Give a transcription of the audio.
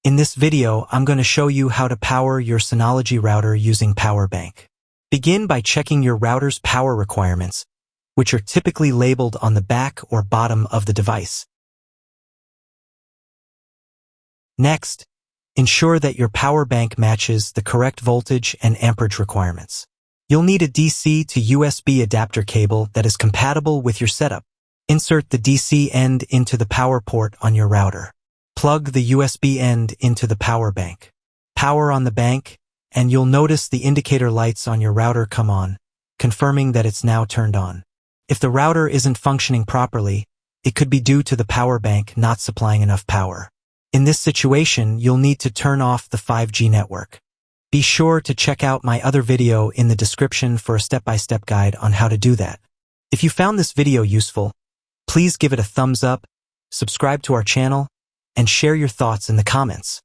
In this video, I'm going to show you how to power your Synology router using Power Bank. Begin by checking your router's power requirements, which are typically labeled on the back or bottom of the device. Next, ensure that your power bank matches the correct voltage and amperage requirements. You'll need a DC to USB adapter cable that is compatible with your setup. Insert the DC end into the power port on your router. Plug the USB end into the power bank. Power on the bank, and you'll notice the indicator lights on your router come on, confirming that it's now turned on. If the router isn't functioning properly, it could be due to the power bank not supplying enough power. In this situation, you'll need to turn off the 5G network. Be sure to check out my other video in the description for a step-by-step guide on how to do that. If you found this video useful, please give it a thumbs up, subscribe to our channel, and share your thoughts in the comments.